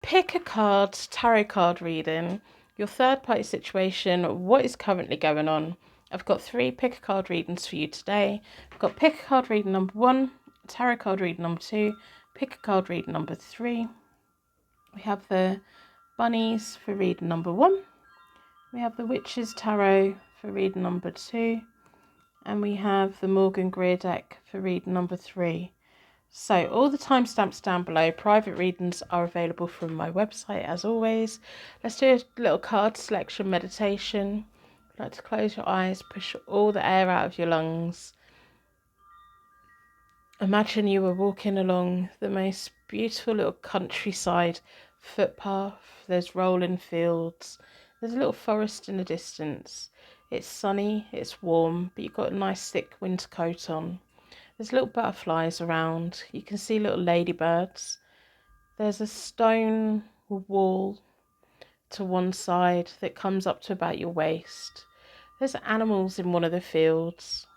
pick a card, tarot card reading, your third party situation, what is currently going on. I've got 3 pick a card readings for you today. I've got pick a card reading number 1, tarot card reading number 2, pick a card reading number 3. We have the bunnies for reading number 1. We have the witches tarot for reading number 2. And we have the Morgan Greer deck for reading number 3. So all the timestamps down below. Private readings are available from my website as always. Let's do a little card selection meditation. I'd like to close your eyes, push all the air out of your lungs. Imagine you were walking along the most beautiful little countryside footpath. There's rolling fields. There's a little forest in the distance. It's sunny, it's warm, but you've got a nice thick winter coat on. There's little butterflies around. You can see little ladybirds. There's a stone wall to one side that comes up to about your waist. There's animals in one of the fields.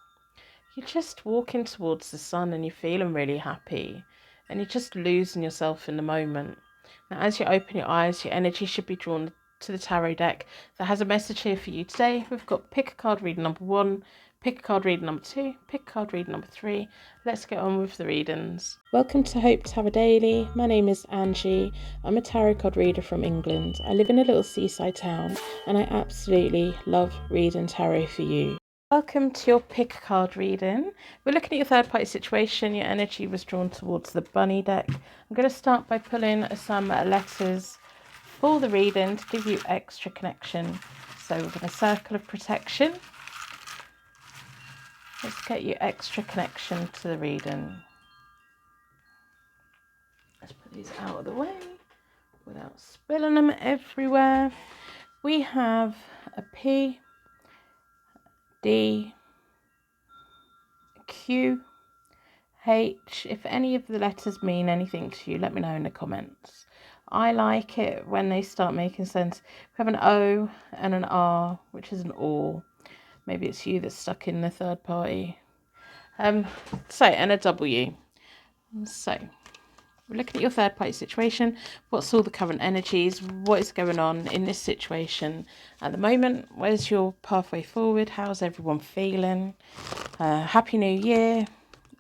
You're just walking towards the sun and you're feeling really happy. And you're just losing yourself in the moment. Now, as you open your eyes, your energy should be drawn to the tarot deck that has a message here for you today. We've got pick a card reading number 1, pick a card reading number 2, pick a card reading number 3. Let's get on with the readings. Welcome to Hope Tarot Daily. My name is Angie. I'm a tarot card reader from England. I live in a little seaside town and I absolutely love reading tarot for you. Welcome to your pick a card reading. We're looking at your third party situation. Your energy was drawn towards the bunny deck. I'm going to start by pulling some letters for the reading to give you extra connection. So we're going to circle of protection. Let's get you extra connection to the reading. Let's put these out of the way without spilling them everywhere. We have a P, D, Q, H. If any of the letters mean anything to you, let me know in the comments. I like it when they start making sense. We have an O and an R, which is an or. Maybe it's you that's stuck in the third party. And a W. So, we're looking at your third party situation. What's all the current energies? What is going on in this situation at the moment? Where's your pathway forward? How's everyone feeling? Happy New Year.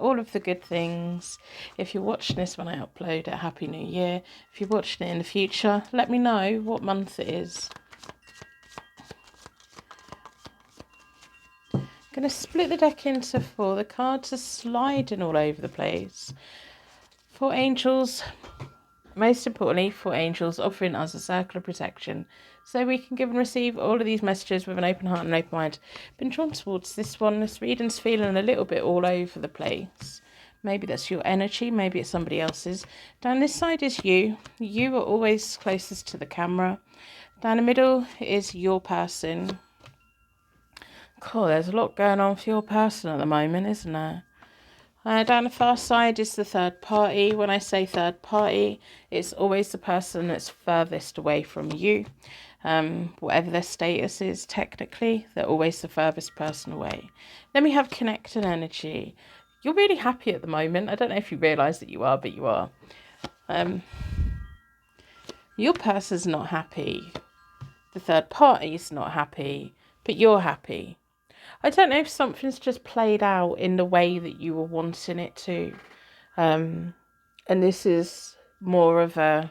All of the good things. If you're watching this when I upload it, Happy New Year. If you're watching it in the future, let me know what month it is. I'm going to split the deck into 4. The cards are sliding all over the place. 4 angels, most importantly, 4 angels offering us a circle of protection so we can give and receive all of these messages with an open heart and an open mind. Been drawn towards this one. This reading's feeling a little bit all over the place. Maybe that's your energy, maybe it's somebody else's. Down this side is you. You are always closest to the camera. Down the middle is your person. Cool, there's a lot going on for your person at the moment, isn't there? Down the far side is the third party. When I say third party, it's always the person that's furthest away from you. Whatever their status is, technically, they're always the furthest person away. Then we have connected energy. You're really happy at the moment. I don't know if you realise that you are, but you are. Your person's not happy. The third party's not happy, but you're happy. I don't know if something's just played out in the way that you were wanting it to. And this is more of a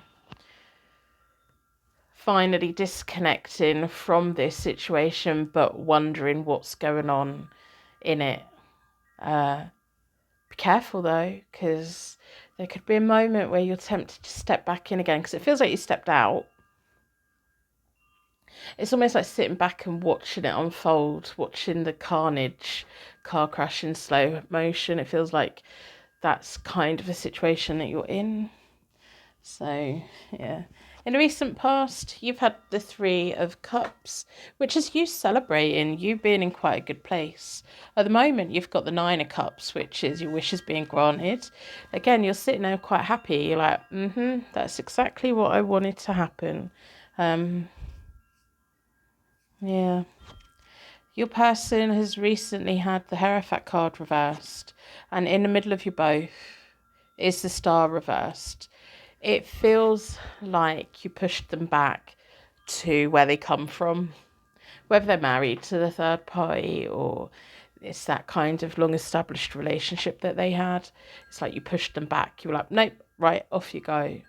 finally disconnecting from this situation, but wondering what's going on in it. Be careful though, because there could be a moment where you're tempted to step back in again, because it feels like you stepped out. It's almost like sitting back and watching it unfold, watching the carnage, car crash in slow motion. It feels like that's kind of a situation that you're in. So, yeah. In the recent past, you've had the 3 of Cups, which is you celebrating, you being in quite a good place. At the moment, you've got the 9 of Cups, which is your wishes being granted. Again, you're sitting there quite happy. You're like, that's exactly what I wanted to happen. Yeah. Your person has recently had the Hierophant card reversed, and in the middle of you both is the Star reversed. It feels like you pushed them back to where they come from, whether they're married to the third party or it's that kind of long established relationship that they had. It's like you pushed them back. You were like, nope, right, off you go.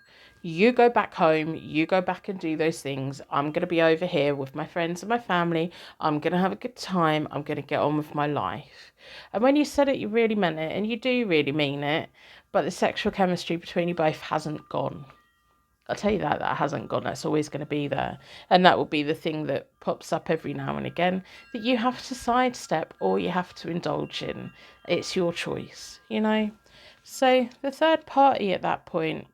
You go back home, you go back and do those things. I'm going to be over here with my friends and my family. I'm going to have a good time. I'm going to get on with my life. And when you said it, you really meant it, and you do really mean it, but the sexual chemistry between you both hasn't gone. I'll tell you that hasn't gone. That's always going to be there. And that will be the thing that pops up every now and again that you have to sidestep or you have to indulge in. It's your choice, you know? So the third party at that point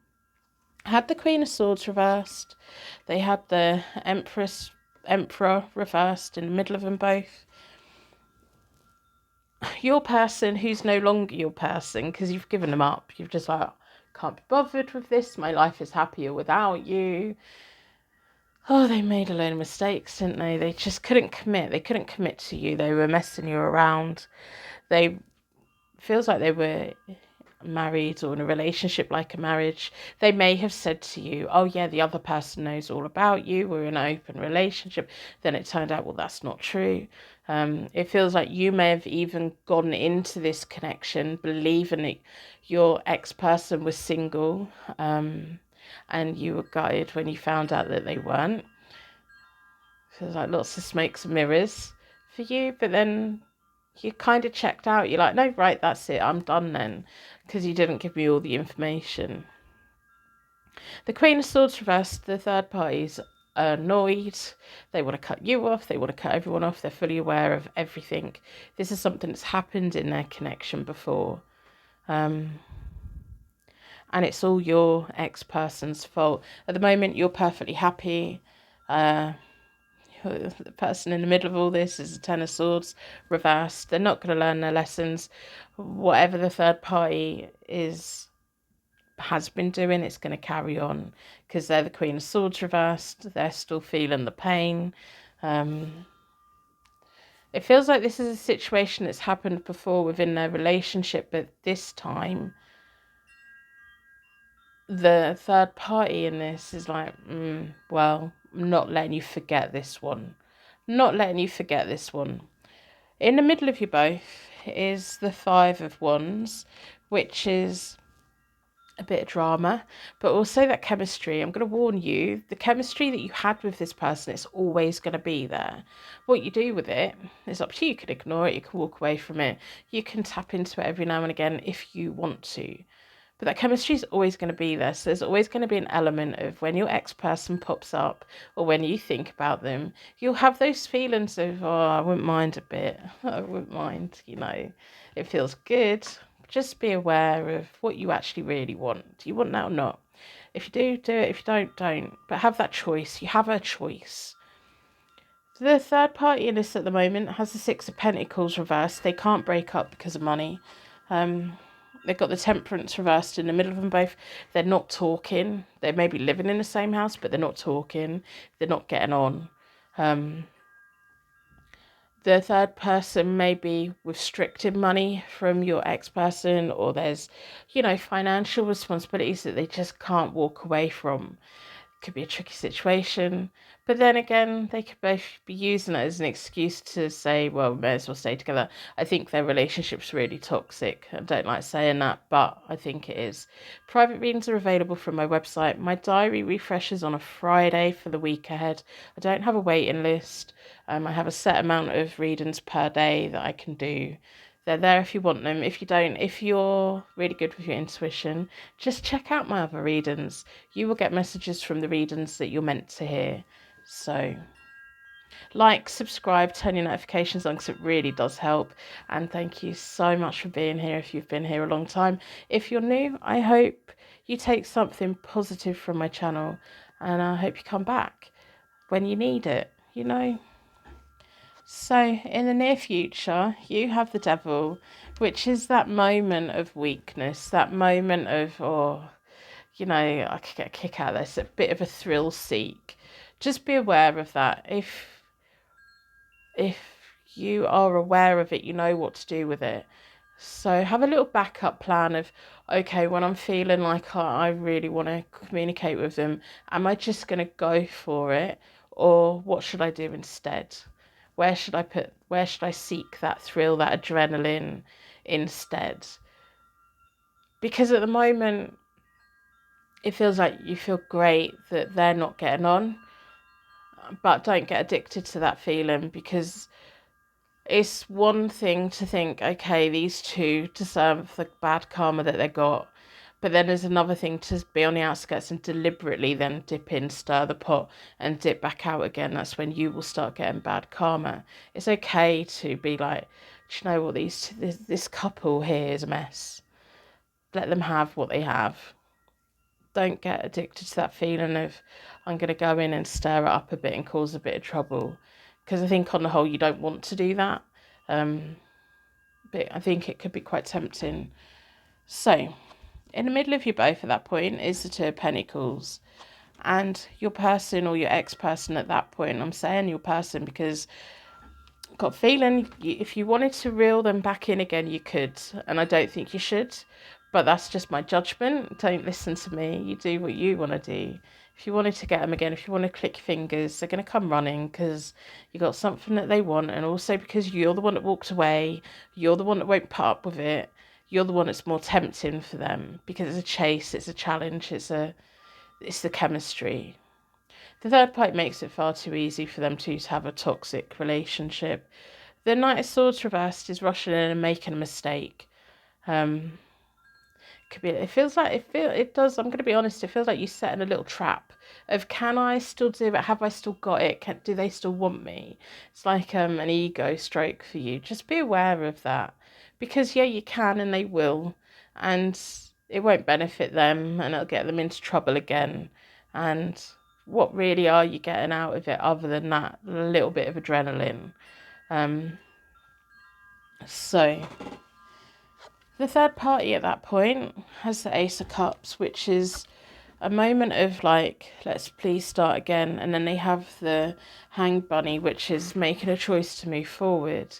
had the Queen of Swords reversed. They had the Emperor reversed in the middle of them both. Your person who's no longer your person because you've given them up. You've just like, can't be bothered with this. My life is happier without you. Oh, they made a load of mistakes, didn't they? They just couldn't commit. They couldn't commit to you. They were messing you around. They feels like they were married or in a relationship like a marriage. They may have said to you, oh yeah, the other person knows all about you. We're in an open relationship. Then it turned out, well, that's not true. It feels like you may have even gone into this connection believing that your ex-person was single. And you were gutted when you found out that they weren't. Feels like lots of smokes and mirrors for you, but then you kind of checked out. You're like, no, right, that's it, I'm done then, because you didn't give me all the information. The Queen of Swords reversed, the third parties are annoyed. They want to cut you off, they want to cut everyone off, they're fully aware of everything. This is something that's happened in their connection before. And it's all your ex-person's fault. At the moment, you're perfectly happy. The person in the middle of all this is the Ten of Swords reversed. They're not going to learn their lessons. Whatever the third party has been doing, it's going to carry on because they're the Queen of Swords reversed. They're still feeling the pain. It feels like this is a situation that's happened before within their relationship, but this time the third party in this is like, well, I'm not letting you forget this one. Not letting you forget this one. In the middle of you both is the Five of Wands, which is a bit of drama, but also that chemistry. I'm going to warn you, the chemistry that you had with this person, it's always going to be there. What you do with it is up to you. You can ignore it, you can walk away from it, you can tap into it every now and again if you want to. But that chemistry is always going to be there. So there's always going to be an element of when your ex-person pops up or when you think about them, you'll have those feelings of, oh, I wouldn't mind a bit. I wouldn't mind, you know. It feels good. Just be aware of what you actually really want. Do you want that or not? If you do, do it. If you don't, don't. But have that choice. You have a choice. The third party in this at the moment has the Six of Pentacles reversed. They can't break up because of money. They've got the Temperance reversed in the middle of them both. They're not talking. They may be living in the same house, but they're not talking. They're not getting on. The third person may be restricted money from your ex-person, or there's, you know, financial responsibilities that they just can't walk away from. Could be a tricky situation, but then again, they could both be using it as an excuse to say, well, we may as well stay together. I think their relationship's really toxic. I don't like saying that, but I think it is. Private readings are available from my website. My diary refreshes on a Friday for the week ahead. I don't have a waiting list. I have a set amount of readings per day that I can do. They're there if you want them. If you don't, if you're really good with your intuition, just check out my other readings. You will get messages from the readings that you're meant to hear. So, like, subscribe, turn your notifications on because it really does help. And thank you so much for being here if you've been here a long time. If you're new, I hope you take something positive from my channel. And I hope you come back when you need it, you know. So, in the near future, you have the Devil, which is that moment of weakness, that moment of, oh, you know, I could get a kick out of this, a bit of a thrill seek. Just be aware of that. If you are aware of it, you know what to do with it. So have a little backup plan of, okay, when I'm feeling like I really want to communicate with them, am I just going to go for it? Or what should I do instead? Where should I seek that thrill, that adrenaline instead? Because at the moment, it feels like you feel great that they're not getting on, but don't get addicted to that feeling, because it's one thing to think, okay, these two deserve the bad karma that they got. But then there's another thing to be on the outskirts and deliberately then dip in, stir the pot, and dip back out again. That's when you will start getting bad karma. It's okay to be like, do you know what, this couple here is a mess. Let them have what they have. Don't get addicted to that feeling of, I'm going to go in and stir it up a bit and cause a bit of trouble. Because I think on the whole, you don't want to do that. But I think it could be quite tempting. So, in the middle of you both at that point is the Two of Pentacles. And your person or your ex-person at that point, I'm saying your person because I've got a feeling if you wanted to reel them back in again, you could. And I don't think you should. But that's just my judgment. Don't listen to me. You do what you want to do. If you wanted to get them again, if you want to click your fingers, they're going to come running because you got something that they want. And also because you're the one that walked away. You're the one that won't put up with it. You're the one that's more tempting for them because it's a chase, it's a challenge, it's the chemistry. The third party makes it far too easy for them to have a toxic relationship. The Knight of Swords reversed is rushing in and making a mistake. Could be. It does. I'm going to be honest. It feels like you set in a little trap of, can I still do it? Have I still got it? Do they still want me? It's like an ego stroke for you. Just be aware of that, because yeah, you can and they will, and it won't benefit them, and it'll get them into trouble again. And what really are you getting out of it other than that little bit of adrenaline? So. The third party at that point has the Ace of Cups, which is a moment of like, let's please start again. And then they have the Hanged Bunny, which is making a choice to move forward.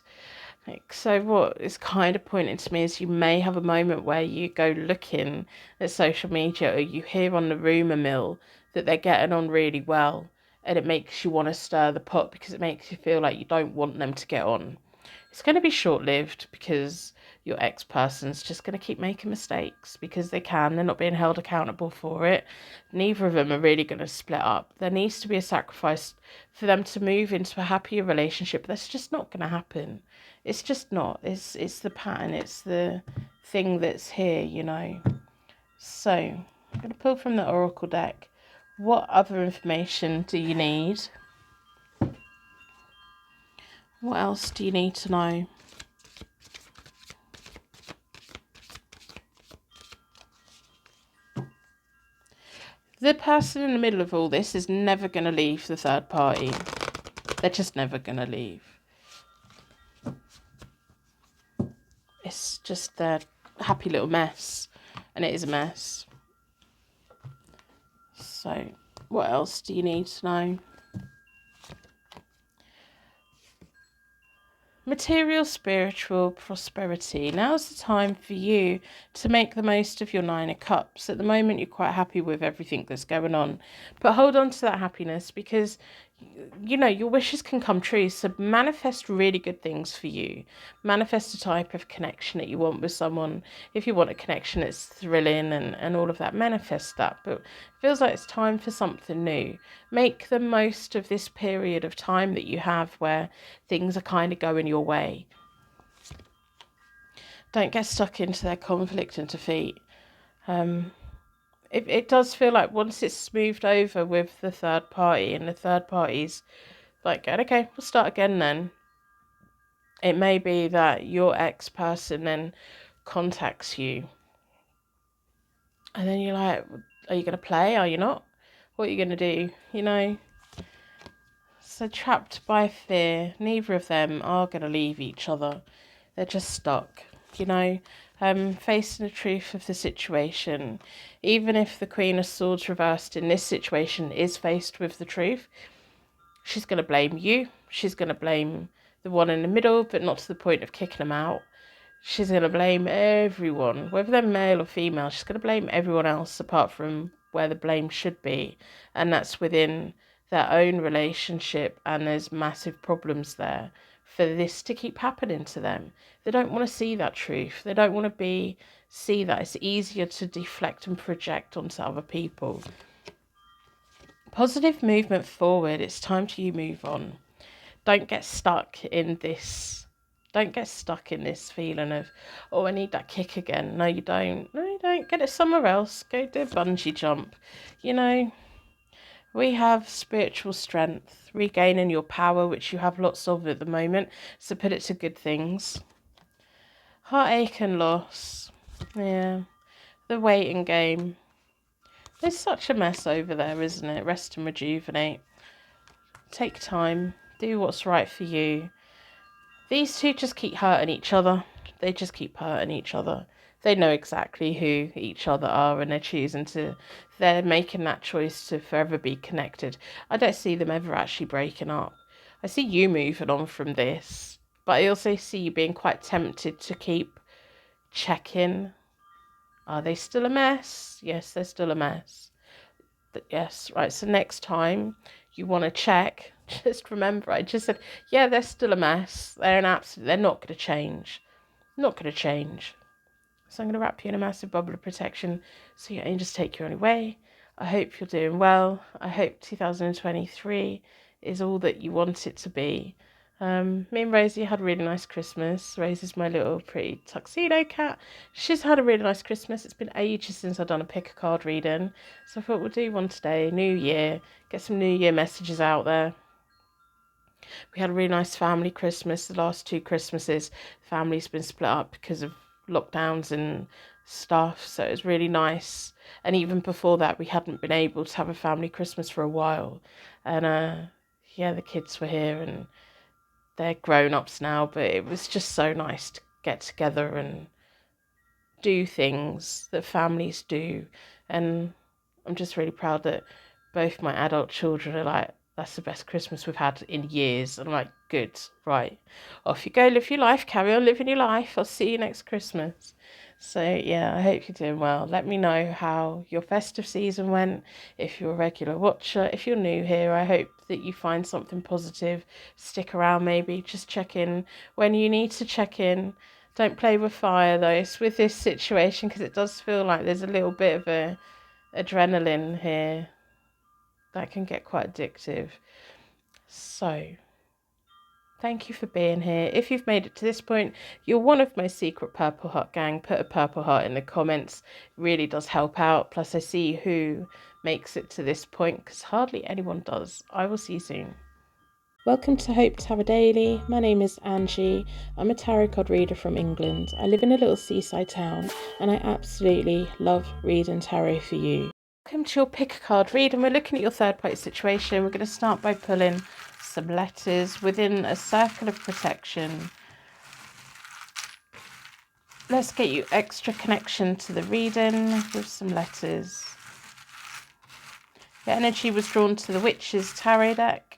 So what is kind of pointing to me is you may have a moment where you go looking at social media, or you hear on the rumour mill that they're getting on really well. And it makes you want to stir the pot because it makes you feel like you don't want them to get on. It's going to be short-lived because your ex-person's just going to keep making mistakes because they can. They're not being held accountable for it. Neither of them are really going to split up. There needs to be a sacrifice for them to move into a happier relationship. That's just not going to happen. It's just not. It's the pattern. It's the thing that's here, you know. So, I'm going to pull from the Oracle deck. What other information do you need? What else do you need to know? The person in the middle of all this is never going to leave the third party. They're just never going to leave. It's just their happy little mess. And it is a mess. So, what else do you need to know? Material, spiritual prosperity. Now's the time for you to make the most of your Nine of Cups. At the moment, you're quite happy with everything that's going on. But hold on to that happiness because, you know, your wishes can come true. So manifest really good things for you. Manifest a type of connection that you want with someone. If you want a connection that's thrilling and all of that, manifest that. But it feels like it's time for something new. Make the most of this period of time that you have where things are kind of going your way. Don't get stuck into their conflict and defeat. It does feel like once it's smoothed over with the third party and the third party's like, okay, we'll start again then. It may be that your ex-person then contacts you. And then you're like, are you going to play? Are you not? What are you going to do? You know? So trapped by fear, neither of them are going to leave each other. They're just stuck, you know, facing the truth of the situation. Even if the Queen of Swords reversed in this situation is faced with the truth, she's going to blame you. She's going to blame the one in the middle, but not to the point of kicking them out. she's going to blame everyone, whether they're male or female. She's going to blame everyone else apart from where the blame should be, and that's within their own relationship, and there's massive problems there for this to keep happening to them. They don't want to see that truth. They don't want to see that. It's easier to deflect and project onto other people. Positive movement forward. It's time to you move on. Don't get stuck in this. Don't get stuck in this feeling of, oh, I need that kick again. No, you don't. No, you don't. Get it somewhere else. Go do a bungee jump. You know, we have spiritual strength, regaining your power, which you have lots of at the moment. So put it to good things. Heartache and loss. Yeah. The waiting game. There's such a mess over there, isn't it? Rest and rejuvenate. Take time. Do what's right for you. These two just keep hurting each other. They just keep hurting each other. They know exactly who each other are, and they're making that choice to forever be connected. I don't see them ever actually breaking up. I see you moving on from this, but I also see you being quite tempted to keep checking. Are they still a mess? Yes, they're still a mess. Yes, right. So next time you want to check, just remember I just said, yeah, they're still a mess. They're not going to change. Not going to change. So I'm going to wrap you in a massive bubble of protection so your angels take you on your way. I hope you're doing well. I hope 2023 is all that you want it to be. Me and Rosie had a really nice Christmas. Rosie's my little pretty tuxedo cat. She's had a really nice Christmas. It's been ages since I've done a pick a card reading. So I thought we'll do one today. New Year. Get some New Year messages out there. We had a really nice family Christmas. The last 2 Christmases, the family's been split up because of lockdowns and stuff. So it was really nice. And even before that, we hadn't been able to have a family Christmas for a while. And yeah, the kids were here and they're grown-ups now, but it was just so nice to get together and do things that families do. And I'm just really proud that both my adult children are like, that's the best Christmas we've had in years. And I'm like, good, right. Off you go, live your life, carry on living your life. I'll see you next Christmas. So yeah, I hope you're doing well. Let me know how your festive season went. If you're a regular watcher, if you're new here, I hope that you find something positive. Stick around maybe, just check in when you need to check in. Don't play with fire though. It's with this situation because it does feel like there's a little bit of a adrenaline here that can get quite addictive. So thank you for being here. If you've made it to this point, you're one of my secret Purple Heart gang. Put a Purple Heart in the comments. It really does help out. Plus, I see who makes it to this point because hardly anyone does. I will see you soon. Welcome to Hope Tarot Daily. My name is Angie. I'm a tarot card reader from England. I live in a little seaside town and I absolutely love reading tarot for you. Welcome to your pick a card reading. We're looking at your third party situation. We're going to start by pulling some letters within a circle of protection. Let's get you extra connection to the reading with some letters. The energy was drawn to the Witch's Tarot deck.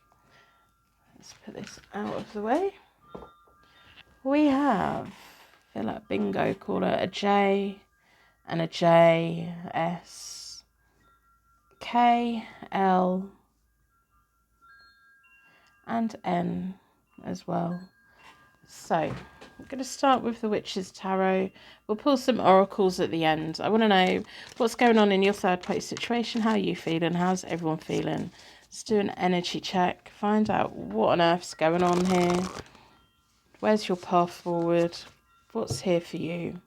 Let's put this out of the way. We have, I feel like bingo, call it a J and a J, S, K, L, and N as well. So I'm going to start with the Witch's Tarot. We'll pull some oracles at the end. I want to know what's going on in your third party situation. How are you feeling? How's everyone feeling? Let's do an energy check. Find out what on earth's going on here. Where's your path forward? What's here for you?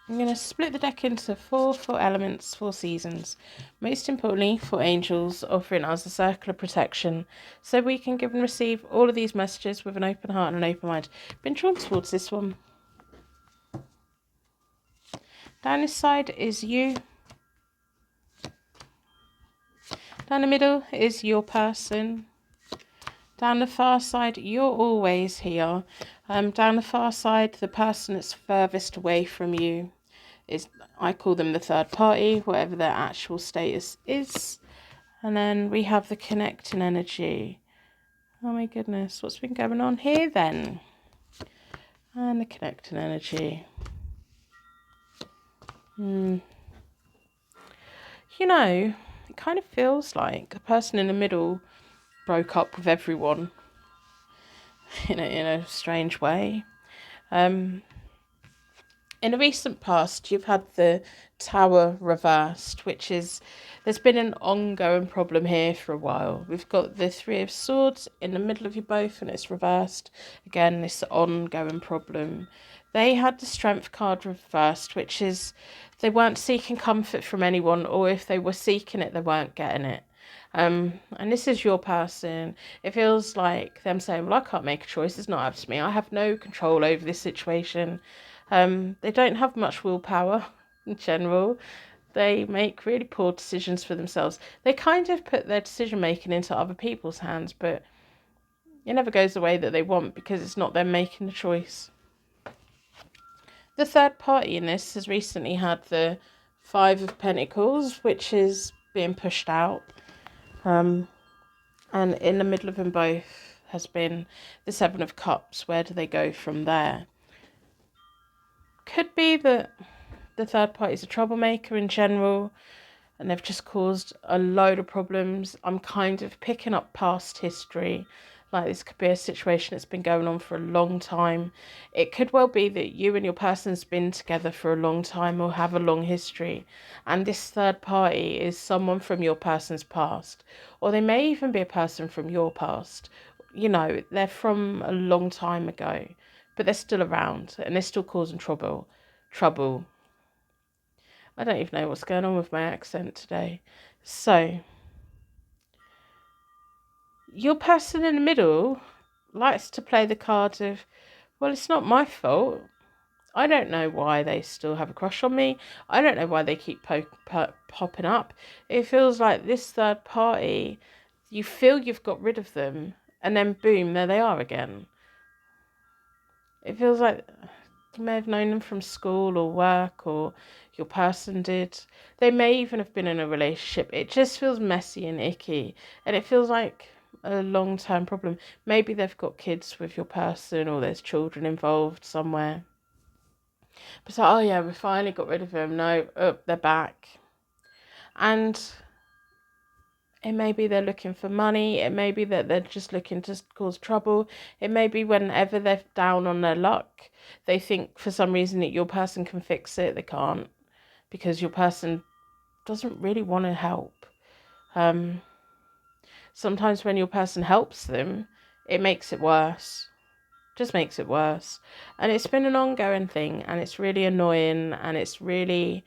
I'm going to split the deck into four elements, 4 seasons. Most importantly, 4 angels offering us a circle of protection so we can give and receive all of these messages with an open heart and an open mind. Been drawn towards this one. Down this side is you. Down the middle is your person. Down the far side, you're always here. Down the far side, the person that's furthest away from you is, I call them the third party, whatever their actual status is. And then we have the connecting energy. Oh my goodness, what's been going on here then? And the connecting energy. You know, it kind of feels like the person in the middle broke up with everyone in a strange way. In the recent past, you've had the Tower reversed, which is, there's been an ongoing problem here for a while. We've got the Three of Swords in the middle of you both, and it's reversed. Again, this ongoing problem. They had the Strength card reversed, which is they weren't seeking comfort from anyone, or if they were seeking it, they weren't getting it. And this is your person. It feels like them saying, well, I can't make a choice. It's not up to me. I have no control over this situation. They don't have much willpower in general. They make really poor decisions for themselves. They kind of put their decision making into other people's hands, but it never goes the way that they want because it's not them making the choice. The third party in this has recently had the Five of Pentacles, which is being pushed out. And in the middle of them both has been the Seven of Cups. Where do they go from there? Could be that the third party is a troublemaker in general and they've just caused a load of problems. I'm kind of picking up past history. Like this could be a situation that's been going on for a long time. It could well be that you and your person's been together for a long time or have a long history. And this third party is someone from your person's past. Or they may even be a person from your past. You know, they're from a long time ago. But they're still around and they're still causing trouble. I don't even know what's going on with my accent today. So, your person in the middle likes to play the card of, well, it's not my fault. I don't know why they still have a crush on me. I don't know why they keep popping up. It feels like this third party, you feel you've got rid of them, and then boom, there they are again. It feels like you may have known them from school or work, or your person did. They may even have been in a relationship. It just feels messy and icky, and it feels like a long-term problem. Maybe they've got kids with your person, or there's children involved somewhere. But so, oh yeah, we finally got rid of them. No, they're back. And it may be they're looking for money. It may be that they're just looking to cause trouble. It may be whenever they're down on their luck, they think for some reason that your person can fix it. They can't, because your person doesn't really want to help. Sometimes when your person helps them, it makes it worse. Just makes it worse. And it's been an ongoing thing, and it's really annoying, and it's really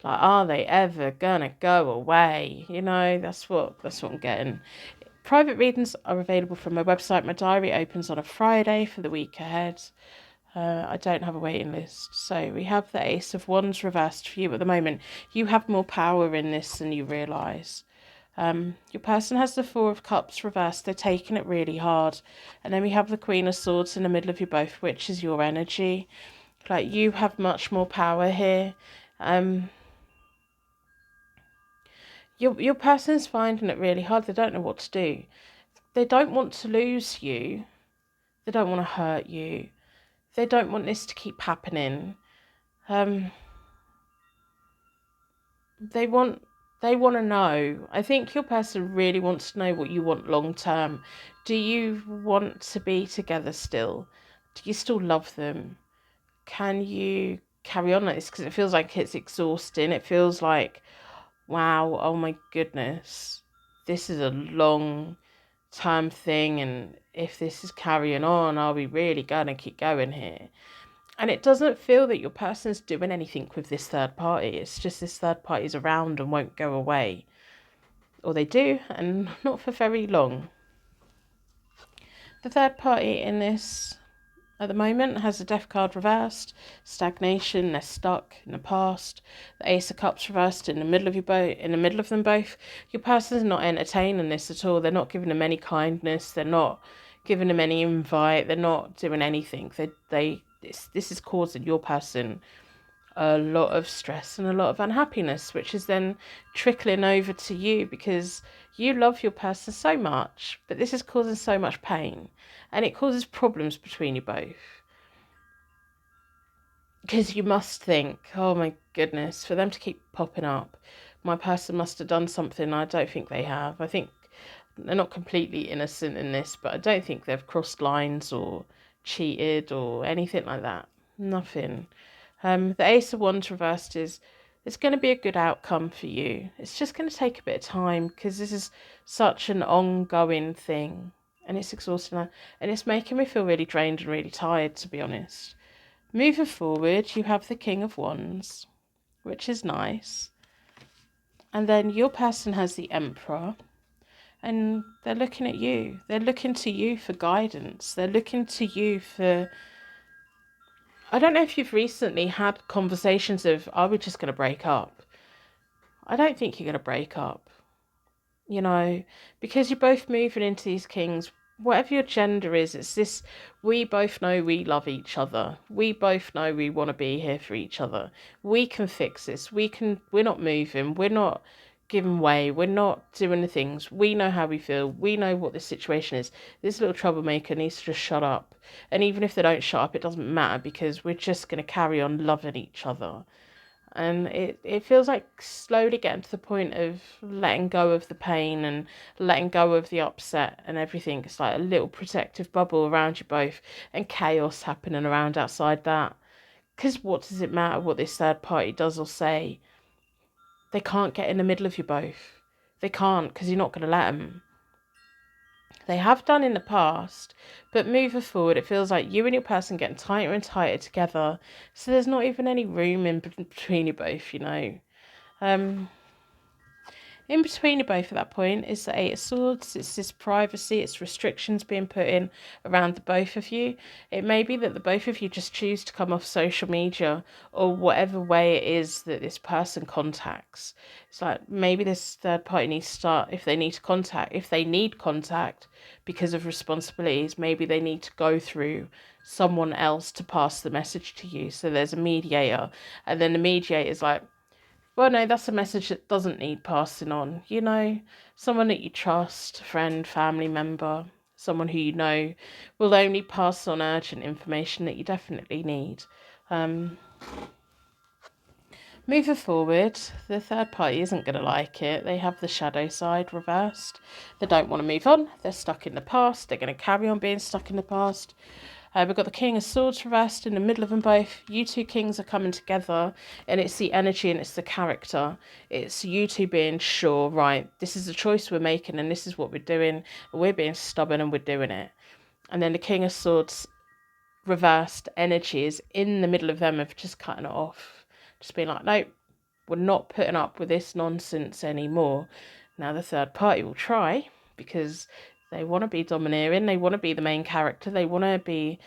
like, are they ever gonna go away? You know, that's what I'm getting. Private readings are available from my website. My diary opens on a Friday for the week ahead. I don't have a waiting list. So we have the Ace of Wands reversed for you at the moment. You have more power in this than you realise. Your person has the Four of Cups reversed. They're taking it really hard. And then we have the Queen of Swords in the middle of you both, which is your energy. Like, you have much more power here. Your person's finding it really hard. They don't know what to do. They don't want to lose you. They don't want to hurt you. They don't want this to keep happening. They want to know. I think your person really wants to know what you want long term. Do you want to be together still? Do you still love them? Can you carry on like this? Because it feels like it's exhausting. It feels like, wow, oh my goodness, this is a long term thing, and if this is carrying on, are we really going to keep going here? And it doesn't feel that your person's doing anything with this third party. It's just this third party's around and won't go away. Or they do, and not for very long. The third party in this at the moment has the Death card reversed, stagnation, they're stuck in the past. The Ace of Cups reversed in the middle of them both. Your person's not entertaining this at all. They're not giving them any kindness. They're not giving them any invite. They're not doing anything. This is causing your person a lot of stress and a lot of unhappiness, which is then trickling over to you because you love your person so much, but this is causing so much pain and it causes problems between you both. Because you must think, oh my goodness, for them to keep popping up, my person must have done something. I don't think they have. I think they're not completely innocent in this, but I don't think they've crossed lines or cheated or anything like that. Nothing. The Ace of Wands reversed is it's going to be a good outcome for you. It's just going to take a bit of time because this is such an ongoing thing and it's exhausting and it's making me feel really drained and really tired, to be honest. Moving forward, you have the King of Wands, which is nice. And then your person has the Emperor. And they're looking at you. They're looking to you for guidance. They're looking to you for... I don't know if you've recently had conversations of, are we just going to break up? I don't think you're going to break up. You know, because you're both moving into these kings, whatever your gender is, it's this, we both know we love each other. We both know we want to be here for each other. We can fix this. We're not moving. We're not giving way. We're not doing the things. We know how we feel. We know what the situation is. This little troublemaker needs to just shut up. And even if they don't shut up, it doesn't matter because we're just going to carry on loving each other. And it feels like slowly getting to the point of letting go of the pain and letting go of the upset and everything. It's like a little protective bubble around you both and chaos happening around outside that. Because what does it matter what this third party does or say? They can't get in the middle of you both. They can't because you're not going to let them. They have done in the past, but moving forward, it feels like you and your person getting tighter and tighter together. So there's not even any room in between you both, you know. In between you both at that point is the Eight of Swords. It's this privacy, it's restrictions being put in around the both of you. It may be that the both of you just choose to come off social media or whatever way it is that this person contacts. It's like maybe this third party needs to start, if they need contact because of responsibilities, maybe they need to go through someone else to pass the message to you. So there's a mediator, and then the mediator is like, well, no, that's a message that doesn't need passing on. You know, someone that you trust, friend, family member, someone who you know will only pass on urgent information that you definitely need. Moving forward, the third party isn't going to like it. They have the shadow side reversed. They don't want to move on. They're stuck in the past. They're going to carry on being stuck in the past. We've got the King of Swords reversed in the middle of them both. You two kings are coming together, and it's the energy and it's the character. It's you two being sure, right, this is the choice we're making and this is what we're doing. We're being stubborn and we're doing it. And then the King of Swords reversed energy is in the middle of them of just cutting it off. Just being like, no, we're not putting up with this nonsense anymore. Now the third party will try because they want to be domineering. They want to be the main character. They want to be,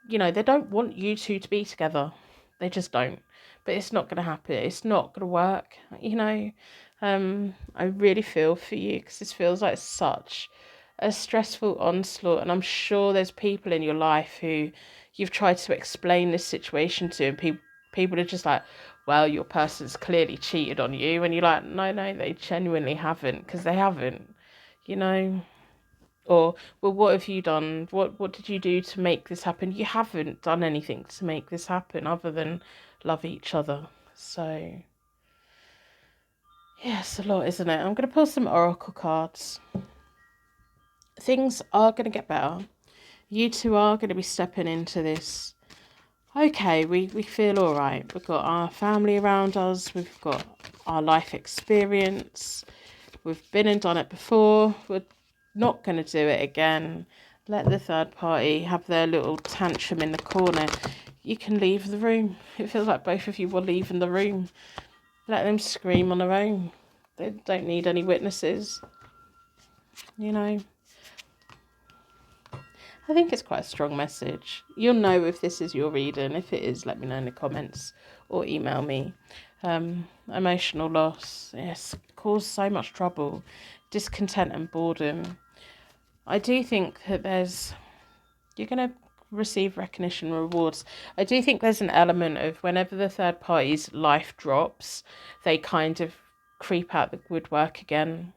you know, they don't want you two to be together. They just don't. But it's not going to happen. It's not going to work, you know. I really feel for you because this feels like such a stressful onslaught. And I'm sure there's people in your life who you've tried to explain this situation to, and people are just like, well, your person's clearly cheated on you. And you're like, no, they genuinely haven't, because they haven't, you know. Or, well, what have you done? What did you do to make this happen? You haven't done anything to make this happen other than love each other. So, yeah, it's a lot, isn't it? I'm going to pull some oracle cards. Things are going to get better. You two are going to be stepping into this. Okay, we feel all right. We've got our family around us. We've got our life experience. We've been and done it before. We're not going to do it again. Let the third party have their little tantrum in the corner. You can leave the room. It feels like both of you were leaving the room. Let them scream on their own. They don't need any witnesses. You know. I think it's quite a strong message. You'll know if this is your reading. If it is, let me know in the comments or email me. Emotional loss, yes, caused so much trouble, discontent and boredom. I do think that you're going to receive recognition and rewards. I do think there's an element of whenever the third party's life drops, they kind of creep out the woodwork again.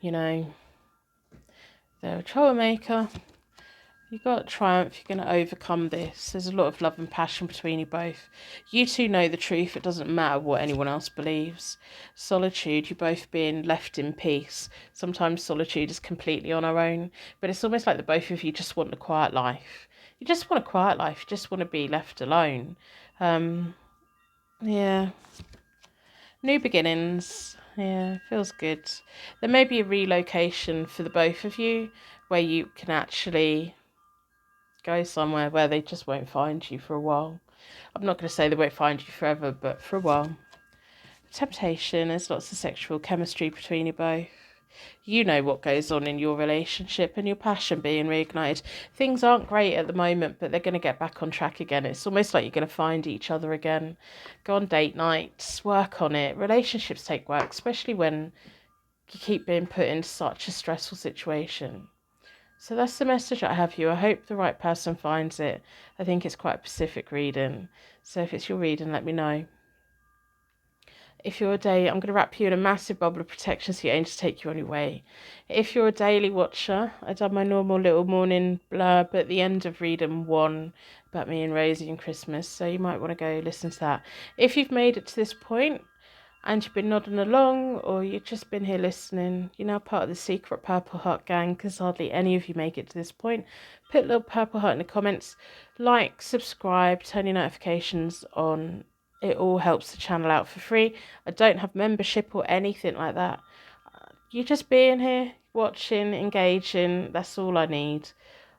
You know, they're a troublemaker. You got triumph, you're going to overcome this. There's a lot of love and passion between you both. You two know the truth, it doesn't matter what anyone else believes. Solitude, you're both being left in peace. Sometimes solitude is completely on our own, but it's almost like the both of you just want a quiet life. You just want a quiet life, you just want to be left alone. Yeah. New beginnings. Yeah, feels good. There may be a relocation for the both of you where you can actually go somewhere where they just won't find you for a while. I'm not going to say they won't find you forever, but for a while. Temptation, there's lots of sexual chemistry between you both. You know what goes on in your relationship and your passion being reignited. Things aren't great at the moment, but they're going to get back on track again. It's almost like you're going to find each other again. Go on date nights, work on it. Relationships take work, especially when you keep being put into such a stressful situation. So that's the message I have for you. I hope the right person finds it. I think it's quite a specific reading. So if it's your reading, let me know. If you're a day, I'm going to wrap you in a massive bubble of protection so your angels take you on your way. If you're a daily watcher, I done my normal little morning blurb at the end of reading 1 about me and Rosie and Christmas. So you might want to go listen to that. If you've made it to this point, and you've been nodding along, or you've just been here listening, you're now part of the secret Purple Heart gang, because hardly any of you make it to this point. Put a little Purple Heart in the comments. Like, subscribe, turn your notifications on. It all helps the channel out for free. I don't have membership or anything like that. You just being here, watching, engaging, that's all I need.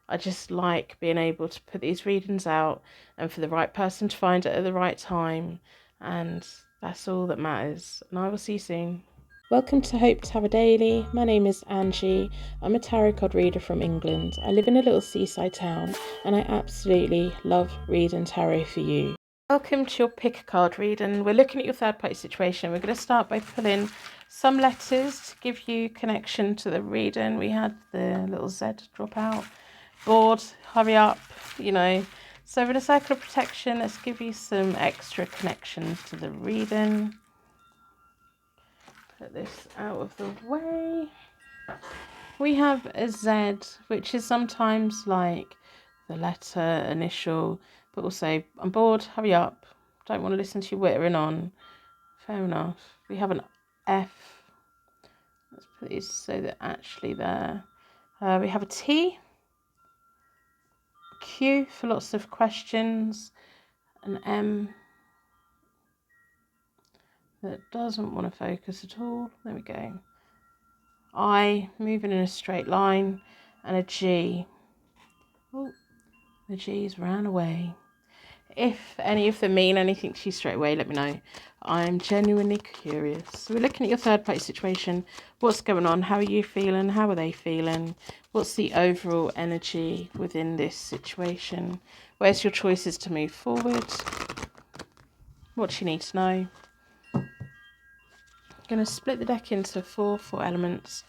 I just like being able to put these readings out and for the right person to find it at the right time. And that's all that matters. And I will see you soon. Welcome to Hope Tarot Daily. My name is Angie. I'm a tarot card reader from England. I live in a little seaside town and I absolutely love reading tarot for you. Welcome to your pick a card reading. We're looking at your third party situation. We're going to start by pulling some letters to give you connection to the reading. We had the little Z drop out. Bored, hurry up, you know. So with a circle of protection, let's give you some extra connections to the reading. Put this out of the way. We have a Z, which is sometimes like the letter, initial, but also I'm bored, hurry up, don't want to listen to you whittering on. Fair enough. We have an F. Let's put these so they're actually there. We have a T. Q for lots of questions. An M that doesn't want to focus at all. There we go. I moving in a straight line. And a G. Oh, the G's ran away. If any of them mean anything to you straight away, let me know. I'm genuinely curious. So we're looking at your third party situation. What's going on? How are you feeling? How are they feeling? What's the overall energy within this situation? Where's your choices to move forward? What do you need to know? I'm going to split the deck into four elements.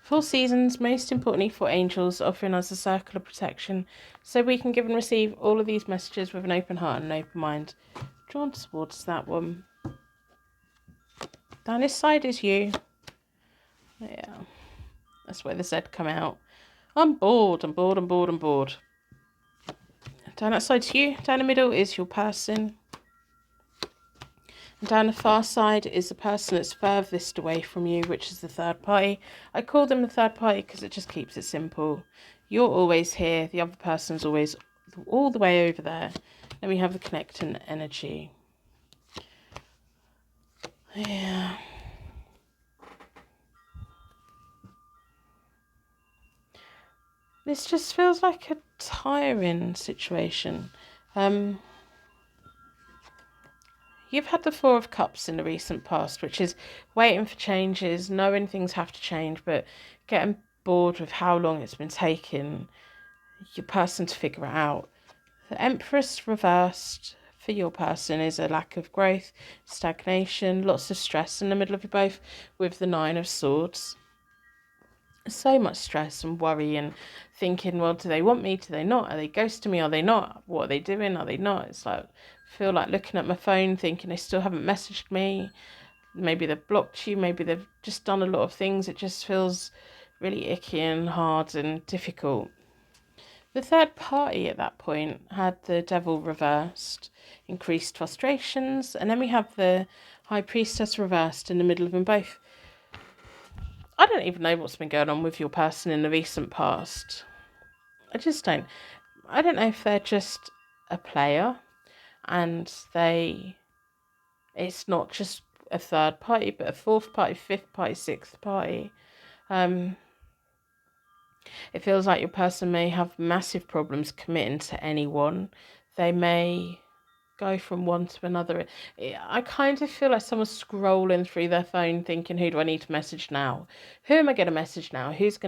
4 seasons, most importantly 4 angels, offering us a circle of protection so we can give and receive all of these messages with an open heart and an open mind. Drawn towards that one. Down this side is you. Yeah, that's where the Z come out. I'm bored, I'm bored, I'm bored, I'm bored. Down that side's you. Down the middle is your person. And down the far side is the person that's furthest away from you, which is the third party. I call them the third party because it just keeps it simple. You're always here. The other person's always all the way over there. Then we have the connecting energy. Yeah. This just feels like a tiring situation. You've had the 4 of Cups in the recent past, which is waiting for changes, knowing things have to change, but getting bored with how long it's been taking your person to figure it out. The Empress reversed for your person is a lack of growth, stagnation, lots of stress in the middle of you both with the 9 of Swords. so much stress and worry and thinking, well, do they want me? Do they not? Are they ghosting me? Are they not? What are they doing? Are they not? It's like, I feel like looking at my phone thinking they still haven't messaged me. Maybe they've blocked you. Maybe they've just done a lot of things. It just feels really icky and hard and difficult. The third party at that point had the devil reversed, increased frustrations, and then we have the high priestess reversed in the middle of them both. I don't even know what's been going on with your person in the recent past. I just don't. I don't know if they're just a player and it's not just a third party, but a fourth party, fifth party, sixth party. It feels like your person may have massive problems committing to anyone. They may go from one to another. I kind of feel like someone's scrolling through their phone thinking, who do I need to message now? Who am I going to message now? Who's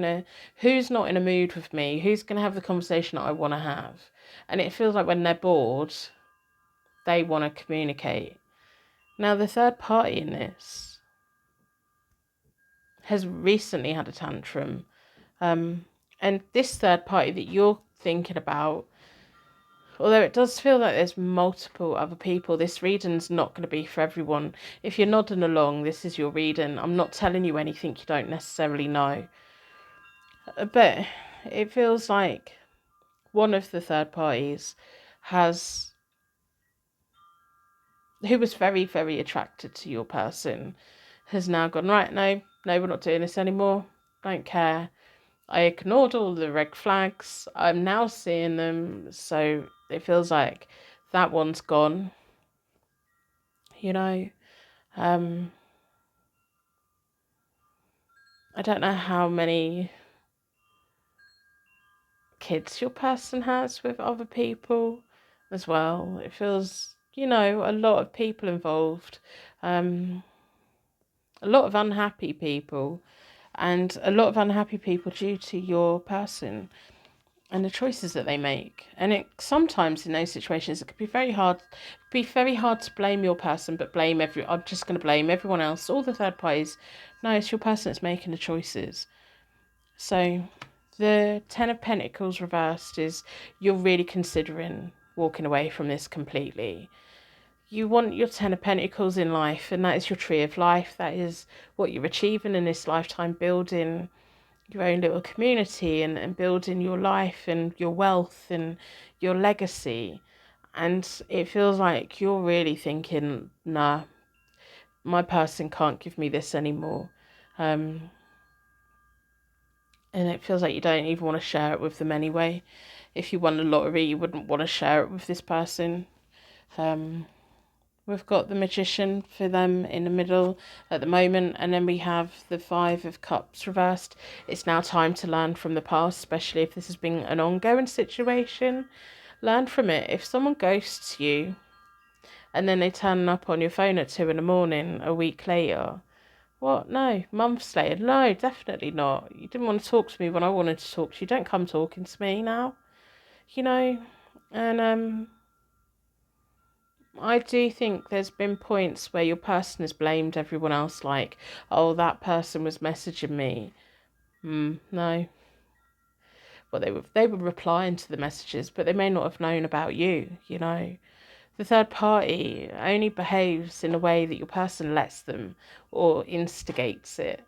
not in a mood with me? Who's going to have the conversation that I want to have? And it feels like when they're bored, they want to communicate. Now, the third party in this has recently had a tantrum. And this third party that you're thinking about, although it does feel like there's multiple other people, this reading's not going to be for everyone. If you're nodding along, this is your reading. I'm not telling you anything you don't necessarily know. But it feels like one of the third parties who was very, very attracted to your person, has now gone, right, no, we're not doing this anymore. Don't care. I ignored all the red flags. I'm now seeing them. So it feels like that one's gone. You know, I don't know how many kids your person has with other people as well. It feels, a lot of people involved, a lot of unhappy people, and a lot of unhappy people due to your person and the choices that they make. And it sometimes in those situations it could be very hard. To blame your person, but I'm just going to blame everyone else, all the third parties. No, it's your person that's making the choices. So the Ten of Pentacles reversed is you're really considering walking away from this completely. You want your Ten of Pentacles in life, and that is your tree of life. That is what you're achieving in this lifetime, building your own little community and building your life and your wealth and your legacy. And it feels like you're really thinking, nah, my person can't give me this anymore. And it feels like you don't even want to share it with them anyway. If you won the lottery, you wouldn't want to share it with this person. We've got the Magician for them in the middle at the moment, and then we have the Five of Cups reversed. It's now time to learn from the past, especially if this has been an ongoing situation. Learn from it. If someone ghosts you and then they turn up on your phone at 2 a.m, a week later, what? No. Months later? No, definitely not. You didn't want to talk to me when I wanted to talk to you. Don't come talking to me now. And I do think there's been points where your person has blamed everyone else, like, oh, that person was messaging me. No. Well, they were replying to the messages, but they may not have known about you, The third party only behaves in a way that your person lets them or instigates it.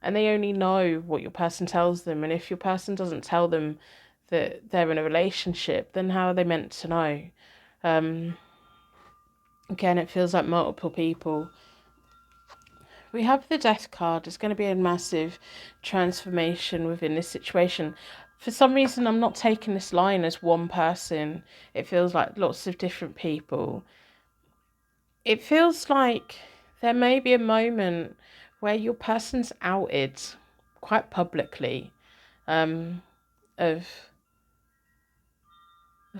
And they only know what your person tells them. And if your person doesn't tell them that they're in a relationship, then how are they meant to know? Again, it feels like multiple people. We have the Death card. It's going to be a massive transformation within this situation. For some reason, I'm not taking this line as one person. It feels like lots of different people. It feels like there may be a moment where your person's outed quite publicly of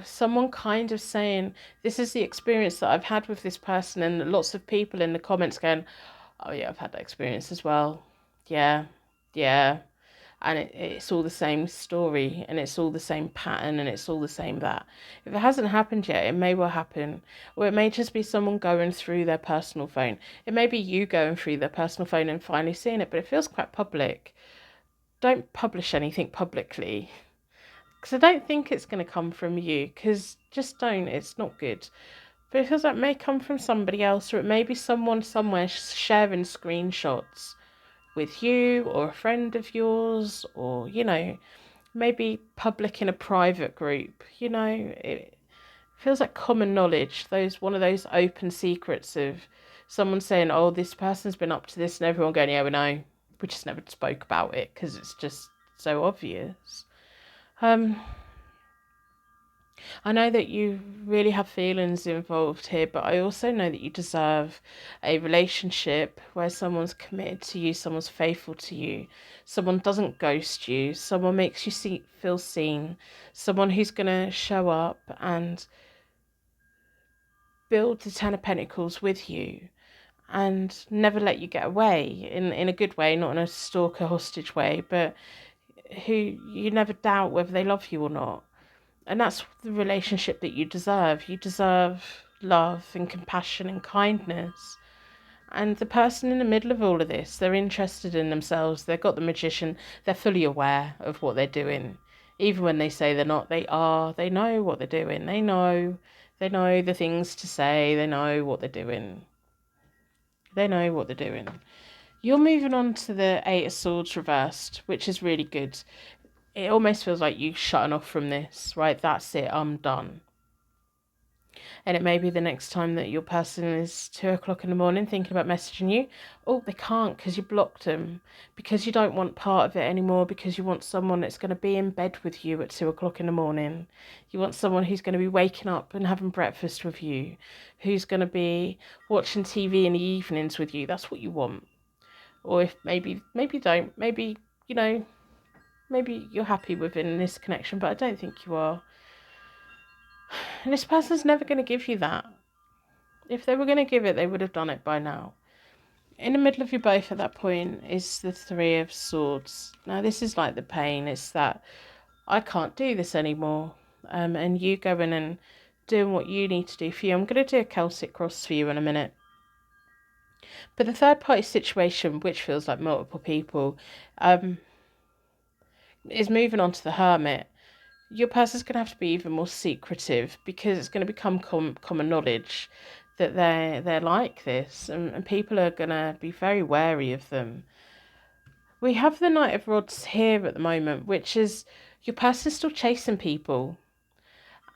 someone kind of saying, this is the experience that I've had with this person, and lots of people in the comments going, oh yeah, I've had that experience as well. Yeah. And it's all the same story, and it's all the same pattern, and it's all the same that. If it hasn't happened yet, it may well happen. Or it may just be someone going through their personal phone. It may be you going through their personal phone and finally seeing it, but it feels quite public. don't publish anything publicly, because I don't think it's going to come from you, because just don't, it's not good. But it feels like it may come from somebody else, or it may be someone somewhere sharing screenshots with you or a friend of yours, or, maybe public in a private group. It feels like common knowledge, one of those open secrets of someone saying, oh, this person's been up to this, and everyone going, yeah, we know. We just never spoke about it because it's just so obvious. I know that you really have feelings involved here, but I also know that you deserve a relationship where someone's committed to you, someone's faithful to you, someone doesn't ghost you, someone makes you feel seen, someone who's going to show up and build the Ten of Pentacles with you and never let you get away in a good way, not in a stalker hostage way, but who you never doubt whether they love you or not. And that's the relationship that you deserve. You deserve love and compassion and kindness. And the person in the middle of all of this, they're interested in themselves. They've got the Magician. They're fully aware of what they're doing. Even when they say they're not, they are. They know what they're doing. They know the things to say. They know what they're doing. They know what they're doing. You're moving on to the Eight of Swords reversed, which is really good. It almost feels like you shutting off from this, right? That's it, I'm done. And it may be the next time that your person is 2 o'clock in the morning thinking about messaging you. Oh, they can't because you blocked them, because you don't want part of it anymore, because you want someone that's going to be in bed with you at 2 o'clock in the morning. You want someone who's going to be waking up and having breakfast with you, who's going to be watching TV in the evenings with you. That's what you want. Or if maybe don't, maybe, maybe you're happy within this connection, but I don't think you are. And this person's never going to give you that. If they were going to give it, they would have done it by now. In the middle of you both at that point is the Three of Swords. Now, this is like the pain. It's that I can't do this anymore. And you going and doing what you need to do for you. I'm going to do a Celtic cross for you in a minute. But the third party situation, which feels like multiple people, is moving on to the Hermit. Your person's going to have to be even more secretive, because it's going to become common knowledge that they're like this, and people are going to be very wary of them. We have the Knight of Rods here at the moment, which is your person's still chasing people,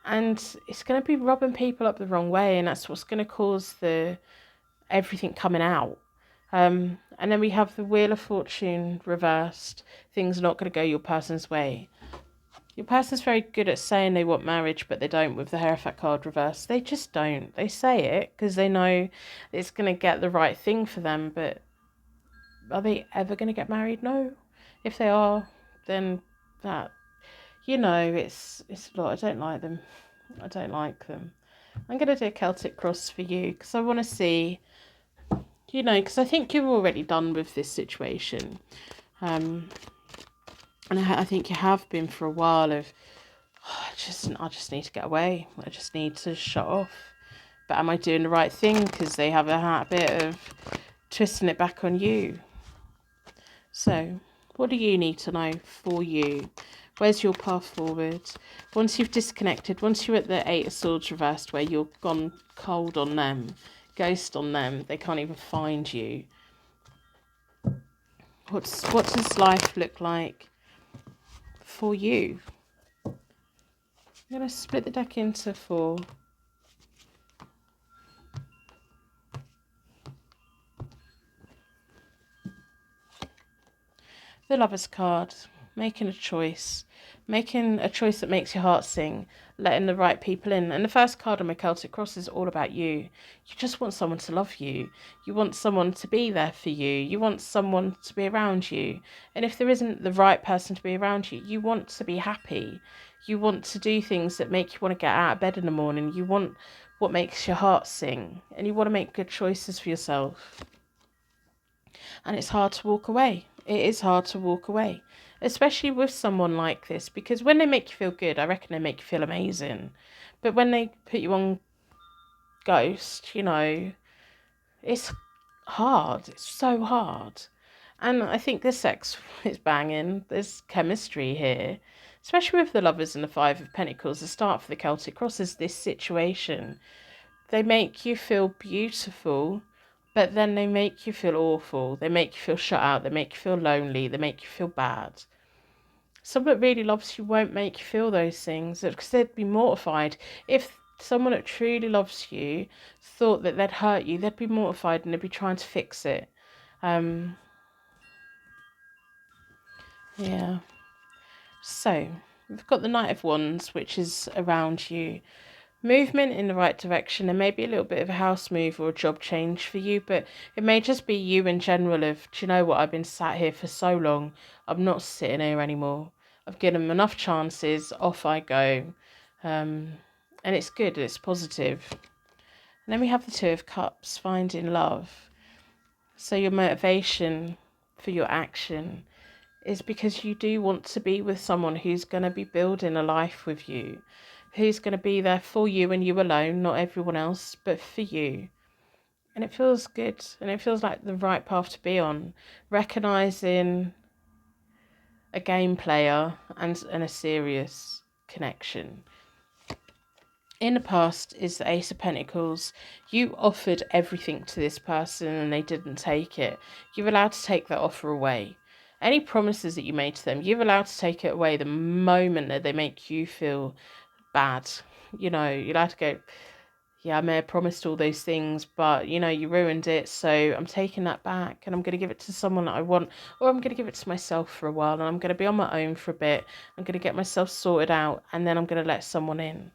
and it's going to be rubbing people up the wrong way, and that's what's going to cause everything coming out. And then we have the Wheel of Fortune reversed. Things are not going to go your person's way. Your person's very good at saying they want marriage, but they don't with the Hierophant card reversed. They just don't. They say it because they know it's going to get the right thing for them, but are they ever going to get married? No. If they are, then that, it's a lot. I don't like them. I don't like them. I'm going to do a Celtic cross for you because I want to see, because I think you're already done with this situation. And I think you have been for a while of, I just need to get away. I just need to shut off. But am I doing the right thing? Because they have a habit of twisting it back on you. So, what do you need to know for you? Where's your path forward? Once you've disconnected, once you're at the Eight of Swords reversed, where you've gone cold on them, ghost on them, they can't even find you. What does life look like for you? I'm going to split the deck into 4. The Lover's card. Making a choice. Making a choice that makes your heart sing. Letting the right people in. And the first card on my Celtic cross is all about you. You just want someone to love you. You want someone to be there for you. You want someone to be around you. And if there isn't the right person to be around you, you want to be happy. You want to do things that make you want to get out of bed in the morning. You want what makes your heart sing. And you want to make good choices for yourself. And it's hard to walk away. It is hard to walk away. Especially with someone like this. Because when they make you feel good, I reckon they make you feel amazing. But when they put you on ghost, it's hard. It's so hard. And I think the sex is banging. There's chemistry here, especially with the Lovers and the Five of Pentacles. The start for the Celtic Cross is this situation. They make you feel beautiful, but then they make you feel awful. They make you feel shut out. They make you feel lonely. They make you feel bad. Someone that really loves you won't make you feel those things because they'd be mortified. If someone that truly loves you thought that they'd hurt you, they'd be mortified and they'd be trying to fix it. Yeah. So, we've got the Knight of Wands, which is around you. Movement in the right direction. There may be a little bit of a house move or a job change for you, but it may just be you in general of, do you know what, I've been sat here for so long, I'm not sitting here anymore. I've given them enough chances, off I go. And it's good, it's positive. And then we have the Two of Cups, finding love. So your motivation for your action is because you do want to be with someone who's going to be building a life with you, who's going to be there for you and you alone, not everyone else, but for you. And it feels good, and it feels like the right path to be on, recognizing a game player and a serious connection. In the past is the Ace of Pentacles. You offered everything to this person and they didn't take it. You're allowed to take that offer away. Any promises that you made to them, you're allowed to take it away the moment that they make you feel bad. You know, you're allowed to go, yeah, I may have promised all those things, but, you know, you ruined it, so I'm taking that back and I'm going to give it to someone that I want, or I'm going to give it to myself for a while and I'm going to be on my own for a bit. I'm going to get myself sorted out and then I'm going to let someone in.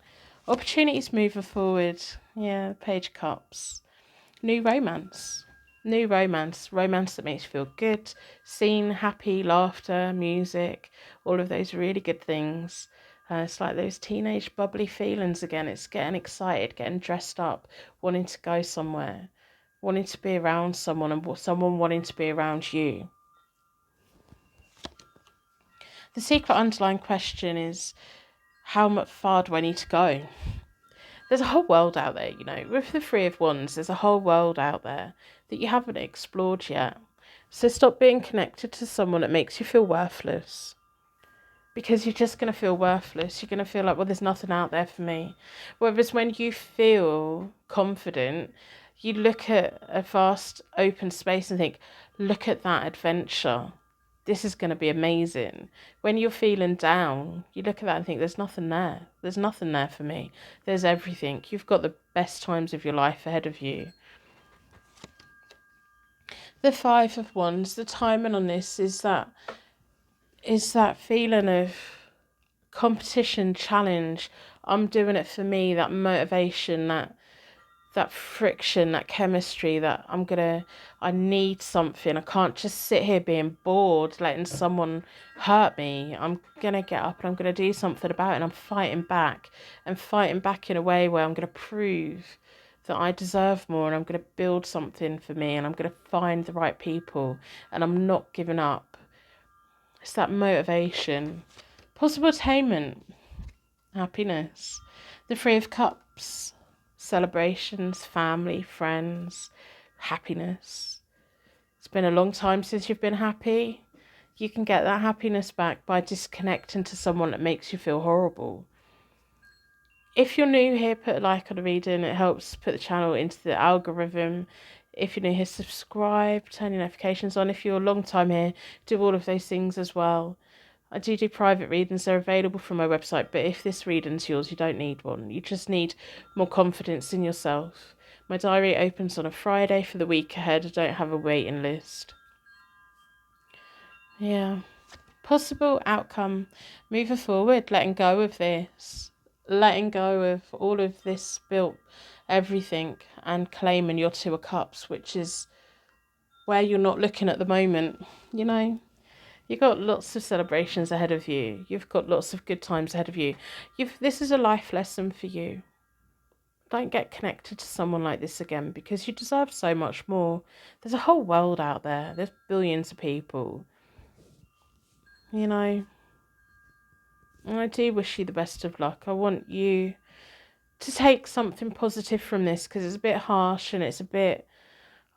Opportunities moving forward. Yeah, Page of Cups. New romance. New romance. Romance that makes you feel good. Seen, happy, laughter, music. All of those really good things. It's like those teenage bubbly feelings again. It's getting excited, getting dressed up, wanting to go somewhere. Wanting to be around someone and someone wanting to be around you. The secret underlying question is, how far do I need to go? There's a whole world out there, you know. With the Three of Wands, there's a whole world out there that you haven't explored yet. So stop being connected to someone that makes you feel worthless. Because you're just going to feel worthless. You're going to feel like, well, there's nothing out there for me. Whereas when you feel confident, you look at a vast open space and think, look at that adventure. This is going to be amazing. When you're feeling down, you look at that and think, there's nothing there. There's nothing there for me. There's everything. You've got the best times of your life ahead of you. The Five of Wands, the timing on this is that feeling of competition, challenge. I'm doing it for me, that motivation, that friction, that chemistry, that I need something. I can't just sit here being bored, letting someone hurt me. I'm going to get up and I'm going to do something about it. And I'm fighting back in a way where I'm going to prove that I deserve more and I'm going to build something for me and I'm going to find the right people and I'm not giving up. It's that motivation. Possible attainment. Happiness. The Three of Cups. Celebrations, family, friends, happiness. It's been a long time since you've been happy. You can get that happiness back by disconnecting to someone that makes you feel horrible. If you're new here, put a like on the reading. It helps put the channel into the algorithm. If you're new here, subscribe, turn your notifications on. If you're a long time here, do all of those things as well. I do private readings. They're available from my website, but if this reading's yours, you don't need one. You just need more confidence in yourself. My diary opens on a Friday for the week ahead. I don't have a waiting list. Yeah. Possible outcome. Moving forward, letting go of this. Letting go of all of this built everything and claiming your Two of Cups, which is where you're not looking at the moment, you know. You've got lots of celebrations ahead of you. You've got lots of good times ahead of you. This is a life lesson for you. Don't get connected to someone like this again because you deserve so much more. There's a whole world out there. There's billions of people. You know, and I do wish you the best of luck. I want you to take something positive from this because it's a bit harsh and it's a bit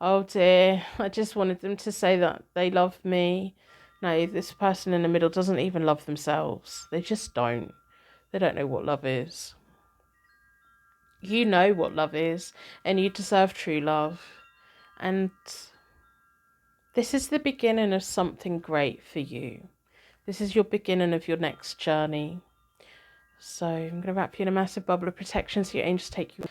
Oh dear, I just wanted them to say that they love me. No, this person in the middle doesn't even love themselves. They just don't. They don't know what love is. You know what love is, and you deserve true love. And this is the beginning of something great for you. This is your beginning of your next journey. So I'm going to wrap you in a massive bubble of protection so your angels take you.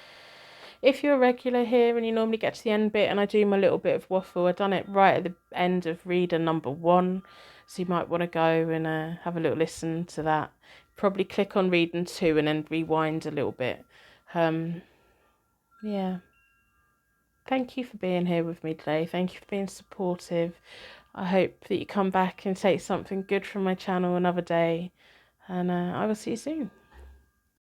If you're a regular here and you normally get to the end bit and I do my little bit of waffle, I've done it right at the end of reader number 1. So you might want to go and have a little listen to that. Probably click on reading 2 and then rewind a little bit. Yeah. Thank you for being here with me today. Thank you for being supportive. I hope that you come back and take something good from my channel another day. And I will see you soon.